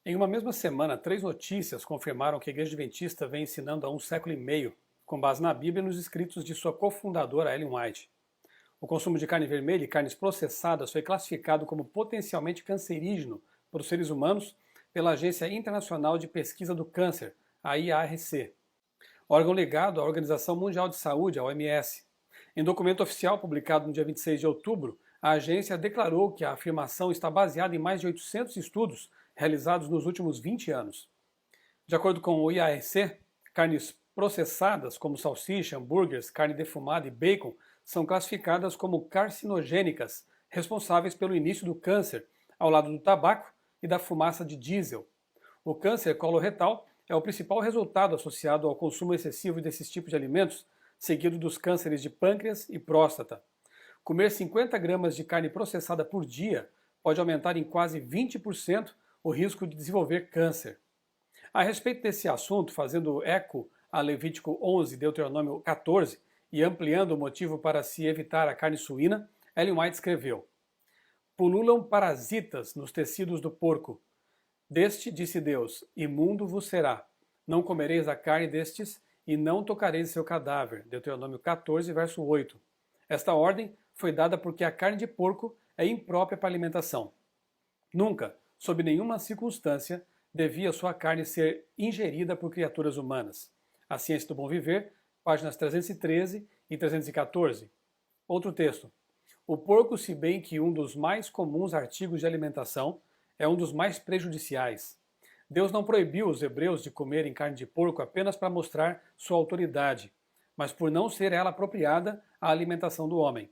Em uma mesma semana, 3 notícias confirmaram que a Igreja Adventista vem ensinando há um século e meio, com base na Bíblia e nos escritos de sua cofundadora Ellen White. O consumo de carne vermelha e carnes processadas foi classificado como potencialmente cancerígeno para os seres humanos pela Agência Internacional de Pesquisa do Câncer, a IARC, órgão ligado à Organização Mundial de Saúde, a OMS. Em documento oficial publicado no dia 26 de outubro, a agência declarou que a afirmação está baseada em mais de 800 estudos realizados nos últimos 20 anos. De acordo com o IARC, carnes processadas como salsicha, hambúrgueres, carne defumada e bacon são classificadas como carcinogênicas, responsáveis pelo início do câncer, ao lado do tabaco e da fumaça de diesel. O câncer coloretal é o principal resultado associado ao consumo excessivo desses tipos de alimentos, seguido dos cânceres de pâncreas e próstata. Comer 50 gramas de carne processada por dia pode aumentar em quase 20% o risco de desenvolver câncer. A respeito desse assunto, fazendo eco a Levítico 11, Deuteronômio 14 e ampliando o motivo para se evitar a carne suína, Ellen White escreveu: "Pululam parasitas nos tecidos do porco. Deste disse Deus: imundo vos será. Não comereis a carne destes e não tocareis seu cadáver." Deuteronômio 14, verso 8. Esta ordem foi dada porque a carne de porco é imprópria para alimentação. Nunca, sob nenhuma circunstância, devia sua carne ser ingerida por criaturas humanas. A Ciência do Bom Viver, páginas 313 e 314. Outro texto. O porco, se bem que um dos mais comuns artigos de alimentação, é um dos mais prejudiciais. Deus não proibiu os hebreus de comerem carne de porco apenas para mostrar sua autoridade, mas por não ser ela apropriada à alimentação do homem.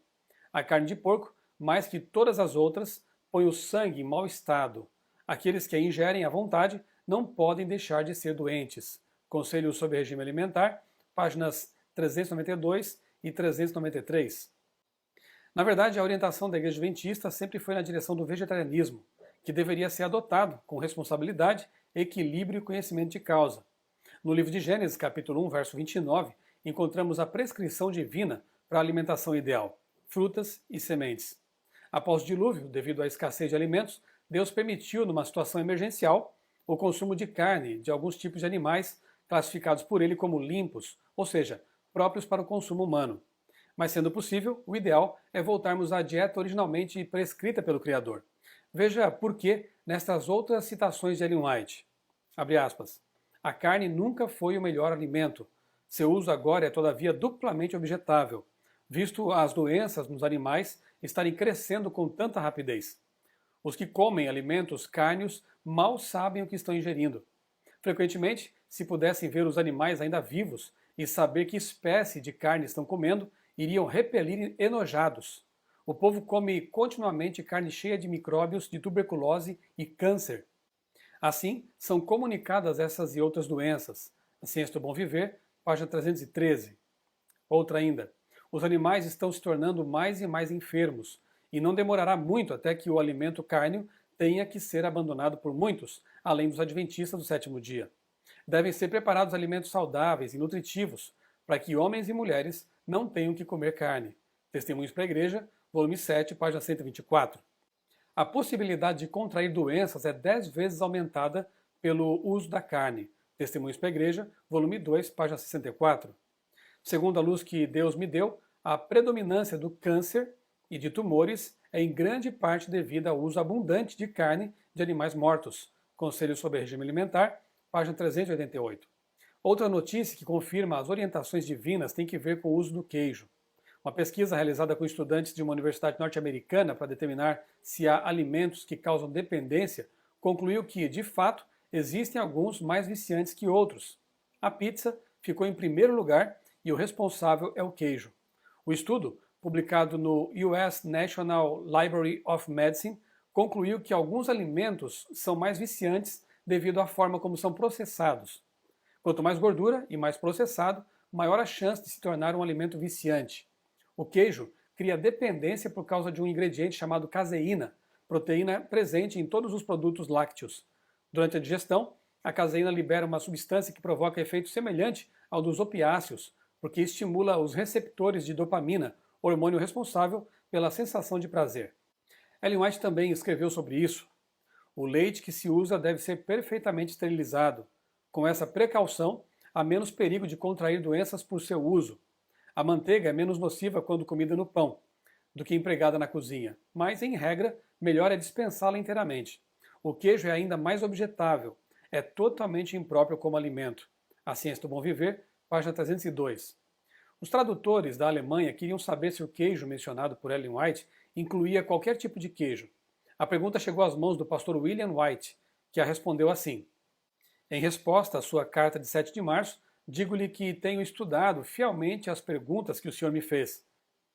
A carne de porco, mais que todas as outras, põe o sangue em mau estado. Aqueles que a ingerem à vontade não podem deixar de ser doentes. Conselho sobre Regime Alimentar, páginas 392 e 393. Na verdade, a orientação da Igreja Adventista sempre foi na direção do vegetarianismo, que deveria ser adotado com responsabilidade, equilíbrio e conhecimento de causa. No livro de Gênesis, capítulo 1, verso 29, encontramos a prescrição divina para a alimentação ideal: frutas e sementes. Após o dilúvio, devido à escassez de alimentos, Deus permitiu, numa situação emergencial, o consumo de carne de alguns tipos de animais classificados por ele como limpos, ou seja, próprios para o consumo humano. Mas sendo possível, o ideal é voltarmos à dieta originalmente prescrita pelo Criador. Veja por que nestas outras citações de Ellen White. Abre aspas. A carne nunca foi o melhor alimento. Seu uso agora é todavia duplamente objetável, visto as doenças nos animais estarem crescendo com tanta rapidez. Os que comem alimentos cárneos mal sabem o que estão ingerindo. Frequentemente, se pudessem ver os animais ainda vivos e saber que espécie de carne estão comendo, iriam repelir enojados. O povo come continuamente carne cheia de micróbios de tuberculose e câncer. Assim, são comunicadas essas e outras doenças. A Ciência do Bom Viver, página 313. Outra ainda. Os animais estão se tornando mais e mais enfermos, e não demorará muito até que o alimento cárneo tenha que ser abandonado por muitos, além dos adventistas do sétimo dia. Devem ser preparados alimentos saudáveis e nutritivos, para que homens e mulheres não tenham que comer carne. Testemunhos para a Igreja, volume 7, página 124. A possibilidade de contrair doenças é 10 vezes aumentada pelo uso da carne. Testemunhos para a Igreja, volume 2, página 64. Segundo a luz que Deus me deu, a predominância do câncer e de tumores é em grande parte devida ao uso abundante de carne de animais mortos. Conselho sobre Regime Alimentar, página 388. Outra notícia que confirma as orientações divinas tem que ver com o uso do queijo. Uma pesquisa realizada com estudantes de uma universidade norte-americana para determinar se há alimentos que causam dependência concluiu que, de fato, existem alguns mais viciantes que outros. A pizza ficou em primeiro lugar e o responsável é o queijo. O estudo, publicado no US National Library of Medicine, concluiu que alguns alimentos são mais viciantes devido à forma como são processados. Quanto mais gordura e mais processado, maior a chance de se tornar um alimento viciante. O queijo cria dependência por causa de um ingrediente chamado caseína, proteína presente em todos os produtos lácteos. Durante a digestão, a caseína libera uma substância que provoca efeito semelhante ao dos opiáceos, porque estimula os receptores de dopamina, hormônio responsável pela sensação de prazer. Ellen White também escreveu sobre isso. O leite que se usa deve ser perfeitamente esterilizado. Com essa precaução, há menos perigo de contrair doenças por seu uso. A manteiga é menos nociva quando comida no pão do que empregada na cozinha, mas, em regra, melhor é dispensá-la inteiramente. O queijo é ainda mais objetável, é totalmente impróprio como alimento. A Ciência do Bom Viver, página 302. Os tradutores da Alemanha queriam saber se o queijo mencionado por Ellen White incluía qualquer tipo de queijo. A pergunta chegou às mãos do pastor William White, que a respondeu assim: em resposta à sua carta de 7 de março, digo-lhe que tenho estudado fielmente as perguntas que o senhor me fez.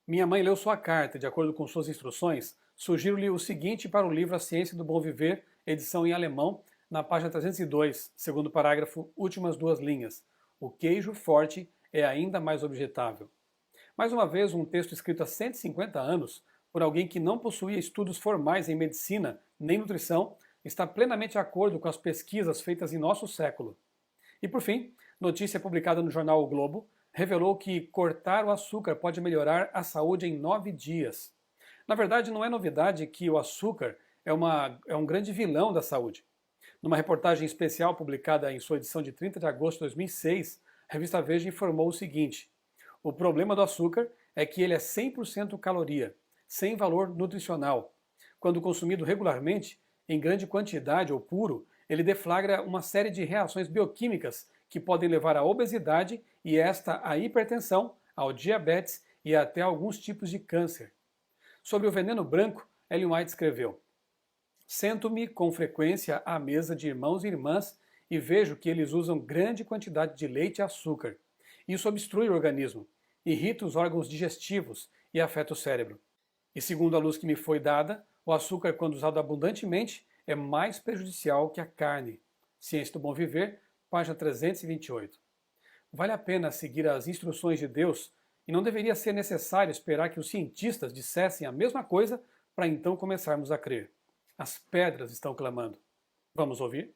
Minha mãe leu sua carta e, de acordo com suas instruções, sugiro-lhe o seguinte para o livro A Ciência do Bom Viver, edição em alemão, na página 302, segundo parágrafo, últimas duas linhas. O queijo forte é ainda mais objetável. Mais uma vez, um texto escrito há 150 anos, por alguém que não possuía estudos formais em medicina nem nutrição, está plenamente de acordo com as pesquisas feitas em nosso século. E por fim, notícia publicada no jornal O Globo revelou que cortar o açúcar pode melhorar a saúde em 9 dias. Na verdade, não é novidade que o açúcar é um grande vilão da saúde. Numa reportagem especial publicada em sua edição de 30 de agosto de 2006, a revista Veja informou o seguinte: o problema do açúcar é que ele é 100% caloria, sem valor nutricional. Quando consumido regularmente, em grande quantidade ou puro, ele deflagra uma série de reações bioquímicas que podem levar à obesidade e esta à hipertensão, ao diabetes e até alguns tipos de câncer. Sobre o veneno branco, Ellen White escreveu: sento-me com frequência à mesa de irmãos e irmãs e vejo que eles usam grande quantidade de leite e açúcar. Isso obstrui o organismo, irrita os órgãos digestivos e afeta o cérebro. E segundo a luz que me foi dada, o açúcar, quando usado abundantemente, é mais prejudicial que a carne. Ciência do Bom Viver, página 328. Vale a pena seguir as instruções de Deus e não deveria ser necessário esperar que os cientistas dissessem a mesma coisa para então começarmos a crer. As pedras estão clamando. Vamos ouvir?